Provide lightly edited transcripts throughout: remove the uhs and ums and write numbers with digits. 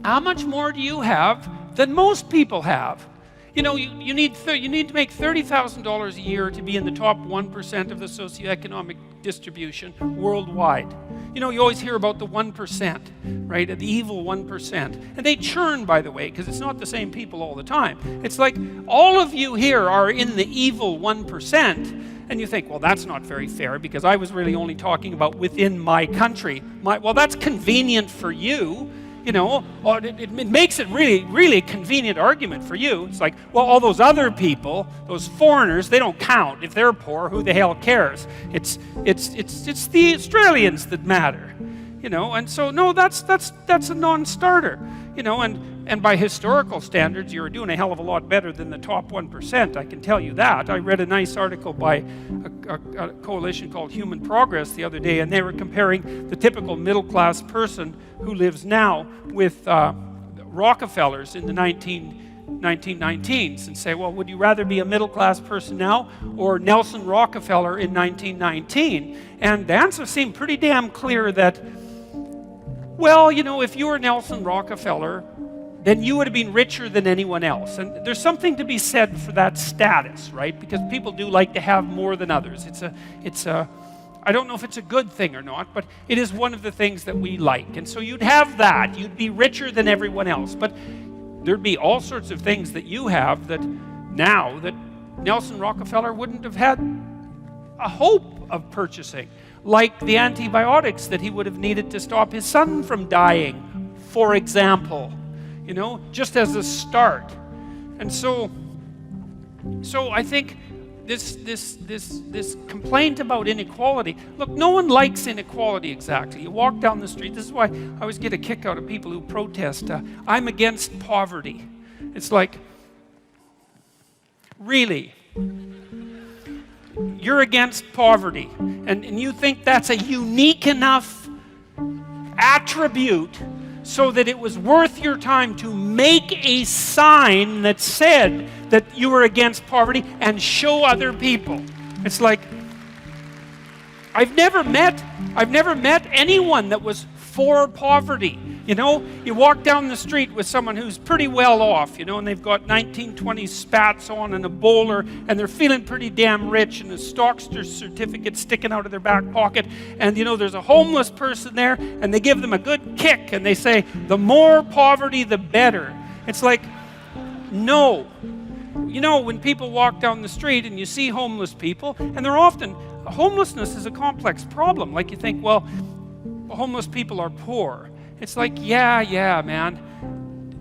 how much more do you have than most people have? You know, you need to make $30,000 a year to be in the top 1% of the socioeconomic distribution worldwide. You know, you always hear about the 1%, right? The evil 1%. And they churn, by the way, because it's not the same people all the time. It's like all of you here are in the evil 1%. And you think, well, that's not very fair because I was really only talking about within my country. Well, that's convenient for you. You know, it makes it really, really convenient argument for you. It's like, well, all those other people, those foreigners, they don't count. If they're poor, who the hell cares? It's the Australians that matter. You know, and so no, that's a non-starter. You know, and by historical standards, you're doing a hell of a lot better than the top 1%. I can tell you that. I read a nice article by a coalition called Human Progress the other day, and they were comparing the typical middle-class person who lives now with Rockefellers in the 1919s, and say, well, would you rather be a middle-class person now or Nelson Rockefeller in 1919? And the answer seemed pretty damn clear that, well, you know, if you were Nelson Rockefeller, then you would have been richer than anyone else. And there's something to be said for that status, right? Because people do like to have more than others. I don't know if it's a good thing or not, but it is one of the things that we like. And so you'd have that. You'd be richer than everyone else. But there'd be all sorts of things that you have that now that Nelson Rockefeller wouldn't have had a hope of purchasing. Like the antibiotics that he would have needed to stop his son from dying, for example. You know, just as a start. And so I think this complaint about inequality, look, no one likes inequality exactly. You walk down the street, this is why I always get a kick out of people who protest, I'm against poverty. It's like, really? You're against poverty, and you think that's a unique enough attribute so that it was worth your time to make a sign that said that you were against poverty and show other people. It's like, I've never met anyone that was for poverty. You know, you walk down the street with someone who's pretty well off, you know, and they've got 1920s spats on and a bowler, and they're feeling pretty damn rich, and a Stockster certificate sticking out of their back pocket, and you know, there's a homeless person there, and they give them a good kick, and they say, the more poverty, the better. It's like, no. You know, when people walk down the street and you see homeless people, and they're often, homelessness is a complex problem. Like you think, well, homeless people are poor. It's like, yeah, man.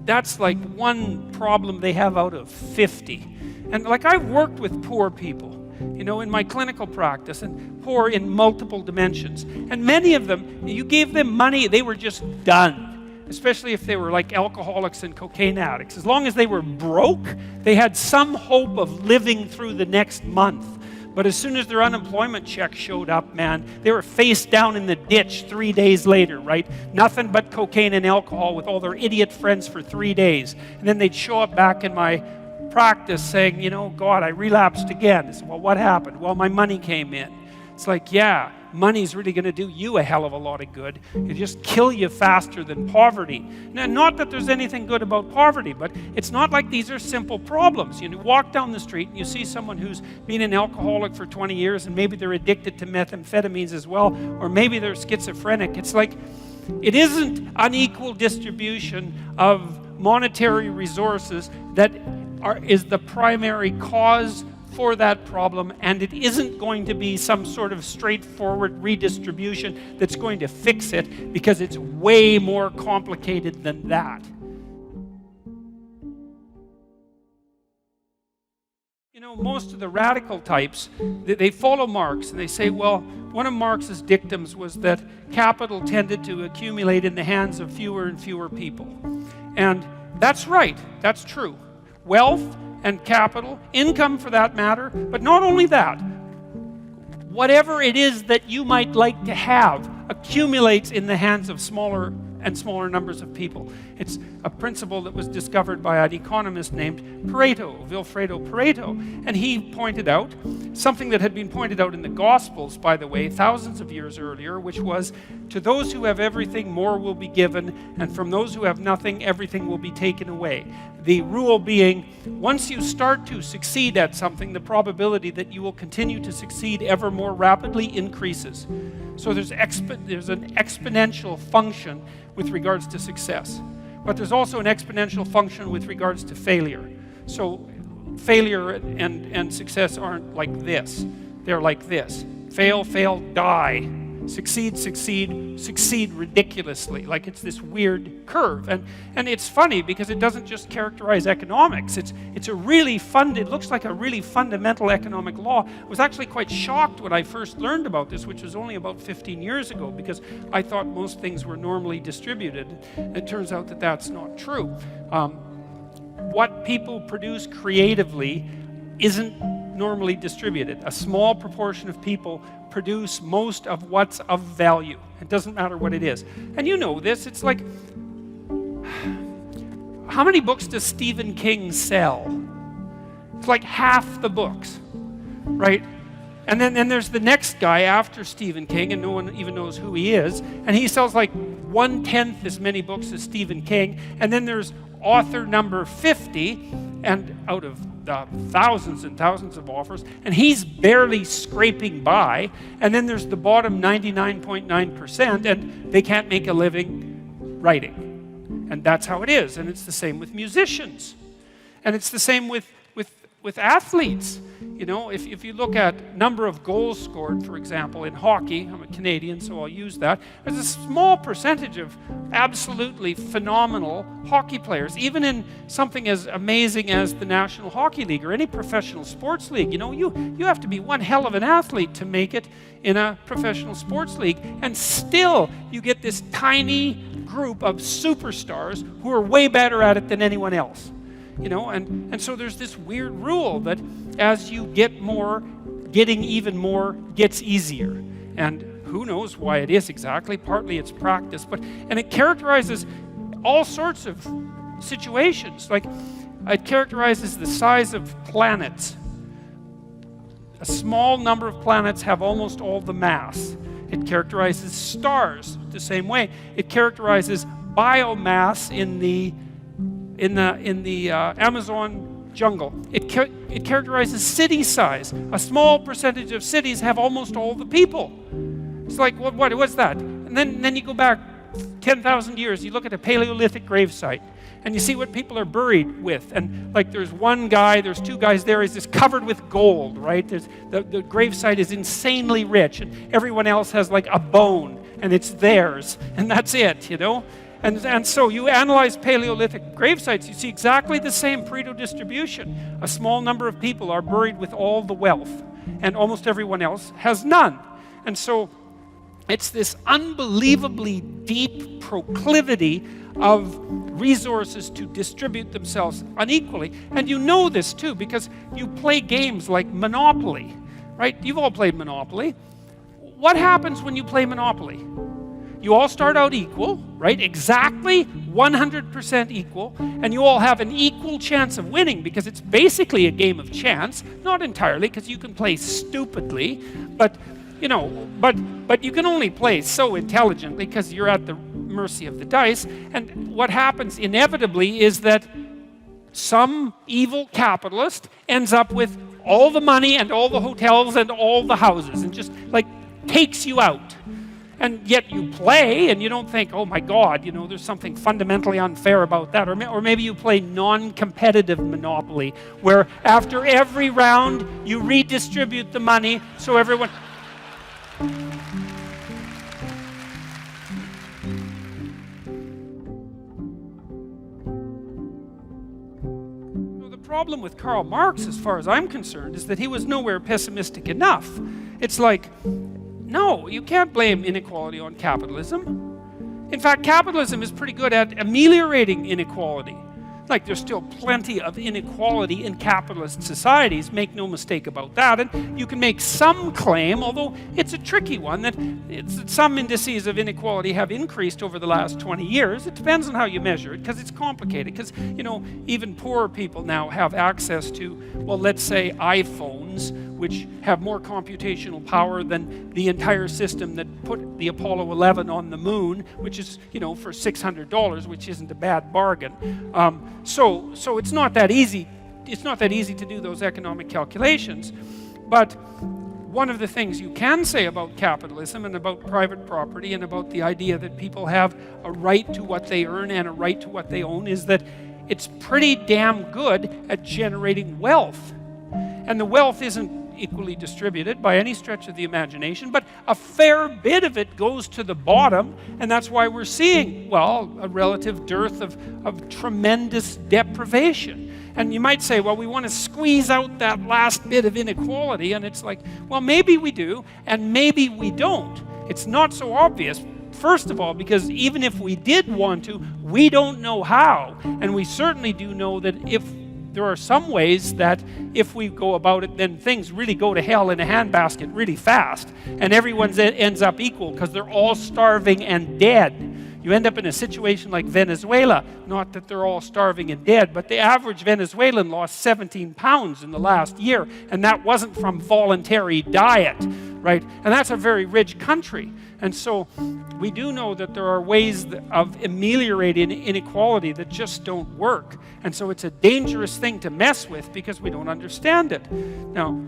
That's like one problem they have out of 50. And like, I've worked with poor people, you know, in my clinical practice, and poor in multiple dimensions. And many of them, you gave them money, they were just done. Especially if they were like alcoholics and cocaine addicts. As long as they were broke, they had some hope of living through the next month. But as soon as their unemployment check showed up, man, they were face down in the ditch 3 days later, right? Nothing but cocaine and alcohol with all their idiot friends for 3 days. And then they'd show up back in my practice saying, you know, God, I relapsed again. I said, well, what happened? Well, my money came in. It's like, yeah, money's really going to do you a hell of a lot of good. It'll just kill you faster than poverty. Now, not that there's anything good about poverty, but it's not like these are simple problems. You walk down the street and you see someone who's been an alcoholic for 20 years and maybe they're addicted to methamphetamines as well, or maybe they're schizophrenic. It's like, it isn't unequal distribution of monetary resources that is the primary cause for that problem, and it isn't going to be some sort of straightforward redistribution that's going to fix it, because it's way more complicated than that. You know, most of the radical types, they follow Marx, and they say, well, one of Marx's dictums was that capital tended to accumulate in the hands of fewer and fewer people. And that's right, that's true. Wealth and capital, income for that matter, but not only that, whatever it is that you might like to have accumulates in the hands of smaller and smaller numbers of people. It's a principle that was discovered by an economist named Pareto, Vilfredo Pareto. And he pointed out something that had been pointed out in the Gospels, by the way, thousands of years earlier, which was, to those who have everything, more will be given, and from those who have nothing, everything will be taken away. The rule being, once you start to succeed at something, the probability that you will continue to succeed ever more rapidly increases. So there's an exponential function with regards to success. But there's also an exponential function with regards to failure. So failure and success aren't like this. They're like this. Fail, fail, die. Succeed, succeed, succeed ridiculously. Like it's this weird curve. And it's funny because it doesn't just characterize economics. It's a really it looks like a really fundamental economic law. I was actually quite shocked when I first learned about this, which was only about 15 years ago, because I thought most things were normally distributed. It turns out that that's not true. What people produce creatively isn't normally distributed. A small proportion of people produce most of what's of value. It doesn't matter what it is. And you know this, it's like, how many books does Stephen King sell? It's like half the books, right? And then there's the next guy after Stephen King, and no one even knows who he is, and he sells like 1/10 as many books as Stephen King. And then there's author number 50, and out of thousands and thousands of offers, and he's barely scraping by. And then there's the bottom 99.9%, and they can't make a living writing. And that's how it is. And it's the same with musicians. And it's the same with athletes. You know, if you look at number of goals scored, for example, in hockey, I'm a Canadian, so I'll use that. There's a small percentage of absolutely phenomenal hockey players, even in something as amazing as the National Hockey League or any professional sports league. You know, you have to be one hell of an athlete to make it in a professional sports league. And still, you get this tiny group of superstars who are way better at it than anyone else. You know, and so there's this weird rule that as you get more, getting even more gets easier. And who knows why it is exactly. Partly it's practice, and it characterizes all sorts of situations. Like, it characterizes the size of planets. A small number of planets have almost all the mass. It characterizes stars the same way. It characterizes biomass in the Amazon jungle. It characterizes city size. A small percentage of cities have almost all the people. It's like, what's that? And then you go back 10,000 years, you look at a Paleolithic gravesite, and you see what people are buried with. And like, there's one guy, there's two guys there, he's just covered with gold, right? The gravesite is insanely rich, and everyone else has like a bone, and it's theirs, and that's it, you know? And so you analyze Paleolithic gravesites, you see exactly the same Pareto distribution. A small number of people are buried with all the wealth, and almost everyone else has none. And so it's this unbelievably deep proclivity of resources to distribute themselves unequally. And you know this too, because you play games like Monopoly, right? You've all played Monopoly. What happens when you play Monopoly? You all start out equal, right? Exactly 100% equal, and you all have an equal chance of winning, because it's basically a game of chance. Not entirely, because you can play stupidly, but you know, but you can only play so intelligently because you're at the mercy of the dice. And what happens inevitably is that some evil capitalist ends up with all the money and all the hotels and all the houses, and just like takes you out. And yet you play, and you don't think, oh my God, you know, there's something fundamentally unfair about that. Or maybe you play non-competitive Monopoly, where after every round you redistribute the money so everyone... The problem with Karl Marx, as far as I'm concerned, is that he was nowhere pessimistic enough. It's like, no, you can't blame inequality on capitalism. In fact, capitalism is pretty good at ameliorating inequality. Like, there's still plenty of inequality in capitalist societies, make no mistake about that. And you can make some claim, although it's a tricky one, that some indices of inequality have increased over the last 20 years. It depends on how you measure it, because it's complicated. Because, even poorer people now have access to, well, let's say iPhones, which have more computational power than the entire system that put the Apollo 11 on the moon, which is, for $600, which isn't a bad bargain. So it's not that easy. It's not that easy to do those economic calculations. But one of the things you can say about capitalism and about private property and about the idea that people have a right to what they earn and a right to what they own is that it's pretty damn good at generating wealth. And the wealth isn't equally distributed by any stretch of the imagination, but a fair bit of it goes to the bottom, and that's why we're seeing, well, a relative dearth of tremendous deprivation. And you might say, well, we want to squeeze out that last bit of inequality, and it's like, well, maybe we do, and maybe we don't. It's not so obvious. First of all, because even if we did want to, we don't know how, and we certainly do know that there are some ways that if we go about it, then things really go to hell in a handbasket really fast, and everyone ends up equal because they're all starving and dead. You end up in a situation like Venezuela, not that they're all starving and dead, but the average Venezuelan lost 17 pounds in the last year, and that wasn't from voluntary diet, right? And that's a very rich country. And so we do know that there are ways of ameliorating inequality that just don't work. And so it's a dangerous thing to mess with because we don't understand it. Now,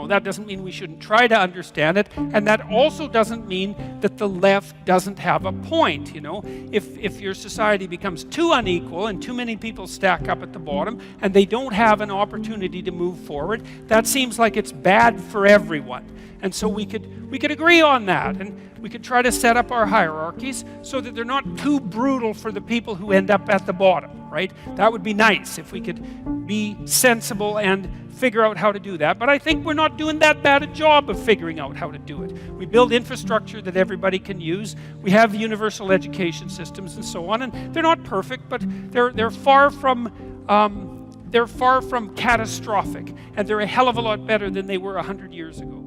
that doesn't mean we shouldn't try to understand it, and that also doesn't mean that the left doesn't have a point. If your society becomes too unequal and too many people stack up at the bottom and they don't have an opportunity to move forward, that seems like it's bad for everyone. And so we could agree on that, and we could try to set up our hierarchies so that they're not too brutal for the people who end up at the bottom, right? That would be nice if we could be sensible and figure out how to do that. But I think we're not doing that bad a job of figuring out how to do it. We build infrastructure that everybody can use. We have universal education systems and so on, and they're not perfect, but they're far from catastrophic, and they're a hell of a lot better than they were 100 years ago.